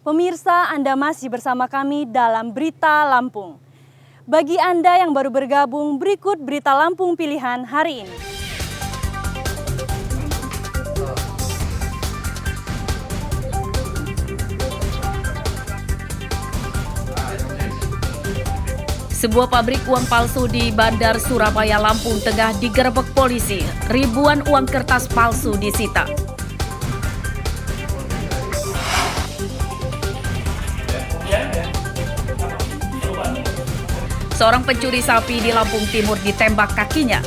Pemirsa, Anda masih bersama kami dalam Berita Lampung. Bagi Anda yang baru bergabung, berikut Berita Lampung pilihan hari ini. Sebuah pabrik uang palsu di Bandar Surabaya, Lampung Tengah digerebek polisi. Ribuan uang kertas palsu disita. Seorang pencuri sapi di Lampung Timur ditembak kakinya.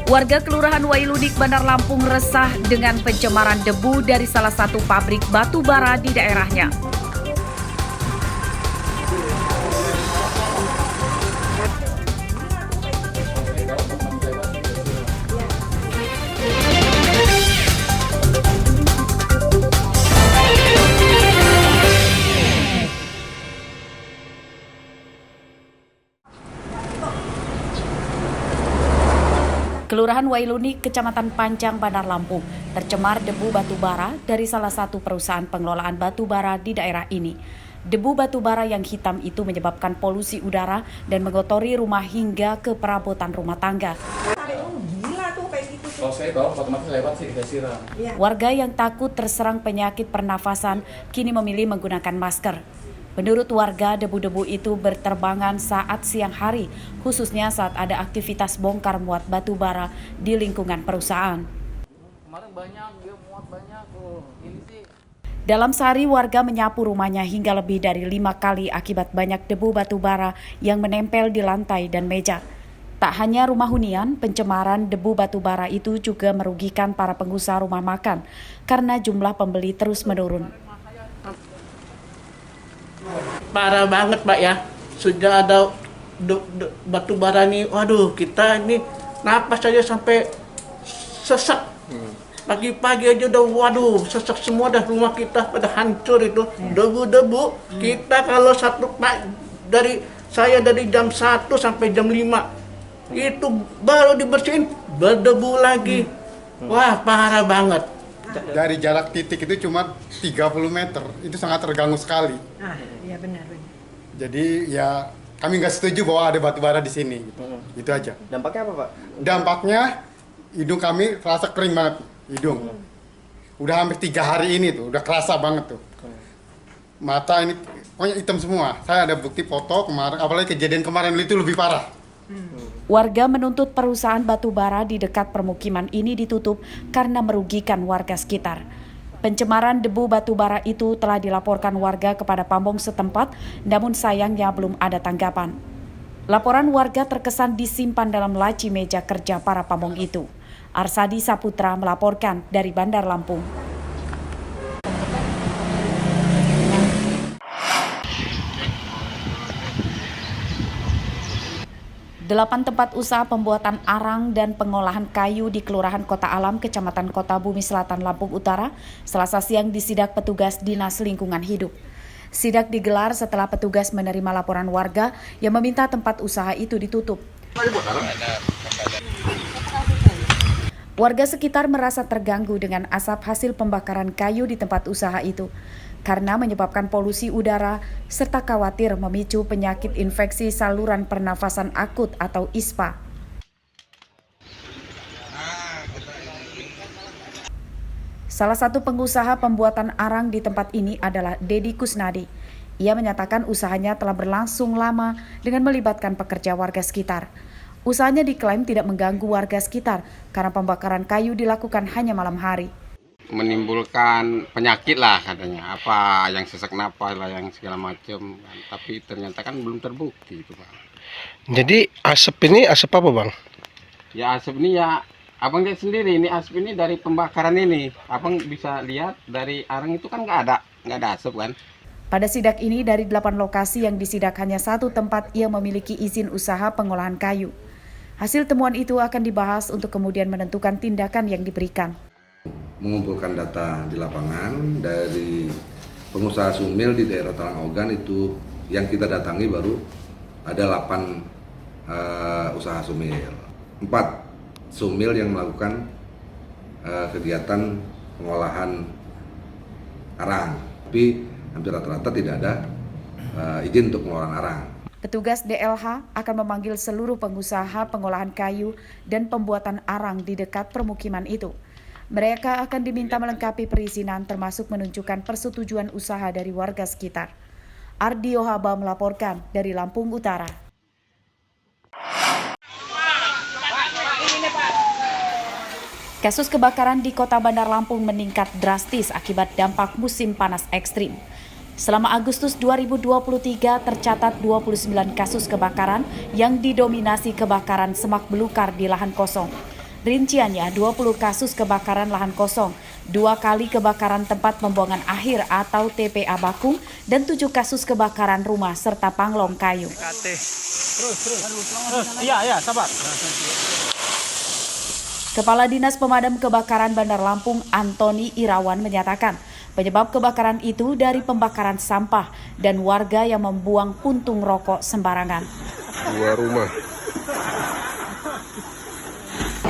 Warga Kelurahan Wailudik, Bandar Lampung resah dengan pencemaran debu dari salah satu pabrik batu bara di daerahnya. Kelurahan Wailudik, Kecamatan Panjang, Bandar Lampung, tercemar debu batu bara dari salah satu perusahaan pengelolaan batu bara di daerah ini. Debu batu bara yang hitam itu menyebabkan polusi udara dan mengotori rumah hingga ke perabotan rumah tangga. Warga yang takut terserang penyakit pernafasan kini memilih menggunakan masker. Menurut warga, debu-debu itu berterbangan saat siang hari, khususnya saat ada aktivitas bongkar muat batu bara di lingkungan perusahaan. Dalam sehari, warga menyapu rumahnya hingga lebih dari 5 kali akibat banyak debu batu bara yang menempel di lantai dan meja. Tak hanya rumah hunian, pencemaran debu batu bara itu juga merugikan para pengusaha rumah makan karena jumlah pembeli terus menurun. Parah banget Pak ya, sudah ada batu bara nih, waduh kita ini napas saja sampai sesak. Pagi-pagi aja udah waduh sesak semua, dah rumah kita pada hancur itu, debu-debu. Kita kalau saya dari jam 1 sampai jam 5 itu baru dibersihin berdebu lagi. Wah parah banget. Dari jarak titik itu cuma 30 meter, itu sangat terganggu sekali. Iya benar. Jadi ya kami nggak setuju bahwa ada batu bara di sini. Gitu. Itu aja. Dampaknya apa Pak? Dampaknya hidung kami terasa kering banget, hidung. Udah hampir 3 hari ini tuh, udah kerasa banget tuh. Mata ini pokoknya hitam semua. Saya ada bukti foto kemarin, apalagi kejadian kemarin itu lebih parah. Warga menuntut perusahaan batu bara di dekat permukiman ini ditutup karena merugikan warga sekitar. Pencemaran debu batu bara itu telah dilaporkan warga kepada pamong setempat, namun sayangnya belum ada tanggapan. Laporan warga terkesan disimpan dalam laci meja kerja para pamong itu. Arsadi Saputra melaporkan dari Bandar Lampung. 8 tempat usaha pembuatan arang dan pengolahan kayu di Kelurahan Kota Alam, Kecamatan Kota Bumi Selatan, Lampung Utara, Selasa siang disidak petugas Dinas Lingkungan Hidup. Sidak digelar setelah petugas menerima laporan warga yang meminta tempat usaha itu ditutup. Warga sekitar merasa terganggu dengan asap hasil pembakaran kayu di tempat usaha itu karena menyebabkan polusi udara serta khawatir memicu penyakit infeksi saluran pernafasan akut atau ISPA. Salah satu pengusaha pembuatan arang di tempat ini adalah Dedi Kusnadi. Ia menyatakan usahanya telah berlangsung lama dengan melibatkan pekerja warga sekitar. Usahanya diklaim tidak mengganggu warga sekitar karena pembakaran kayu dilakukan hanya malam hari. Menimbulkan penyakit lah katanya, apa yang sesak napas lah, yang segala macam, tapi ternyata kan belum terbukti itu Pak. Jadi asap ini asap apa Bang? Ya asap ini ya abang lihat sendiri, ini asap ini dari pembakaran ini. Abang bisa lihat dari arang itu kan nggak ada asap kan. Pada sidak ini dari 8 lokasi yang disidak hanya 1 tempat yang memiliki izin usaha pengolahan kayu. Hasil temuan itu akan dibahas untuk kemudian menentukan tindakan yang diberikan. Mengumpulkan data di lapangan dari pengusaha sumil di daerah Talang Ogan itu yang kita datangi baru ada 8 usaha sumil. 4 sumil yang melakukan kegiatan pengolahan arang, tapi hampir rata-rata tidak ada izin untuk pengolahan arang. Petugas DLH akan memanggil seluruh pengusaha pengolahan kayu dan pembuatan arang di dekat permukiman itu. Mereka akan diminta melengkapi perizinan termasuk menunjukkan persetujuan usaha dari warga sekitar. Ardi Ohaba melaporkan dari Lampung Utara. Kasus kebakaran di Kota Bandar Lampung meningkat drastis akibat dampak musim panas ekstrim. Selama Agustus 2023 tercatat 29 kasus kebakaran yang didominasi kebakaran semak belukar di lahan kosong. Rinciannya 20 kasus kebakaran lahan kosong, 2 kali kebakaran tempat pembuangan akhir atau TPA Bakung, dan 7 kasus kebakaran rumah serta panglong kayu. Kepala Dinas Pemadam Kebakaran Bandar Lampung Antoni Irawan menyatakan penyebab kebakaran itu dari pembakaran sampah dan warga yang membuang puntung rokok sembarangan. 2 rumah.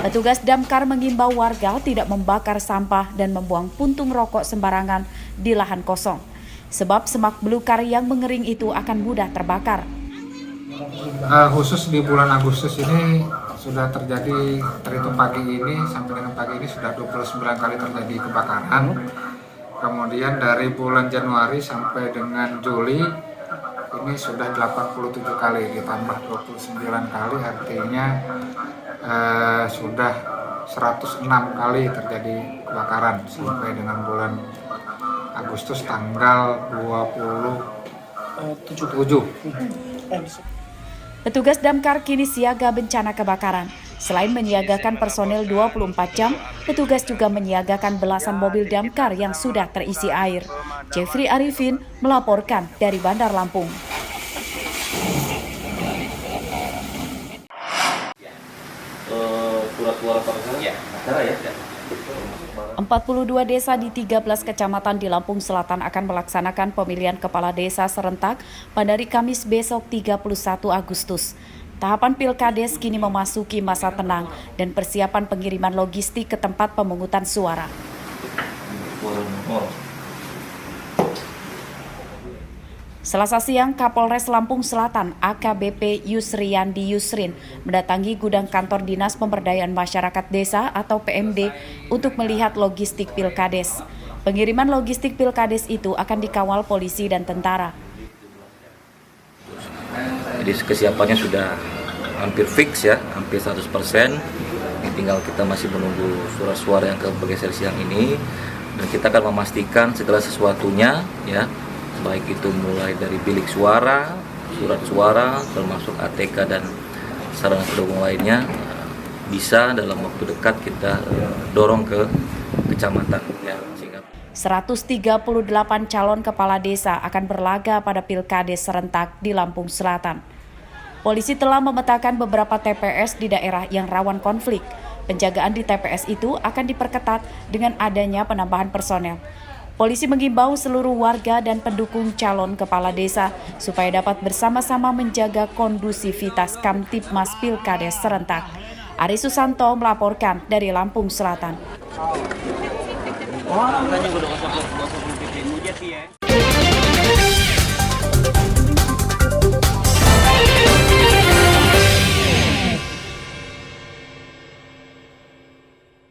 Petugas damkar mengimbau warga tidak membakar sampah dan membuang puntung rokok sembarangan di lahan kosong, sebab semak belukar yang mengering itu akan mudah terbakar. Khusus di bulan Agustus ini sudah terjadi, terhitung pagi ini sampai dengan pagi ini sudah 29 kali terjadi kebakaran. Kemudian dari bulan Januari sampai dengan Juli ini sudah 87 kali ditambah 29 kali, artinya sudah 106 kali terjadi kebakaran sampai dengan bulan Agustus tanggal 27. Petugas damkar kini siaga bencana kebakaran. Selain menyiagakan personel 24 jam, petugas juga menyiagakan belasan mobil damkar yang sudah terisi air. Jeffrey Arifin melaporkan dari Bandar Lampung. 42 desa di 13 kecamatan di Lampung Selatan akan melaksanakan pemilihan kepala desa serentak pada hari Kamis besok 31 Agustus. Tahapan Pilkades kini memasuki masa tenang dan persiapan pengiriman logistik ke tempat pemungutan suara. Selasa siang, Kapolres Lampung Selatan AKBP Yusriandi Yusrin mendatangi gudang kantor Dinas Pemberdayaan Masyarakat Desa atau PMD untuk melihat logistik Pilkades. Pengiriman logistik Pilkades itu akan dikawal polisi dan tentara. Jadi kesiapannya sudah hampir fix ya, hampir 100%. Tinggal kita masih menunggu surat-suara yang bergeser siang ini, dan kita akan memastikan segala sesuatunya ya, baik itu mulai dari bilik suara, surat suara, termasuk ATK dan sarana pendukung lainnya, bisa dalam waktu dekat kita dorong ke kecamatan ya, sehingga 138 calon kepala desa akan berlaga pada Pilkades serentak di Lampung Selatan. Polisi telah memetakan beberapa TPS di daerah yang rawan konflik. Penjagaan di TPS itu akan diperketat dengan adanya penambahan personel. Polisi mengimbau seluruh warga dan pendukung calon kepala desa supaya dapat bersama-sama menjaga kondusivitas Kamtibmas Pilkades serentak. Ari Susanto melaporkan dari Lampung Selatan.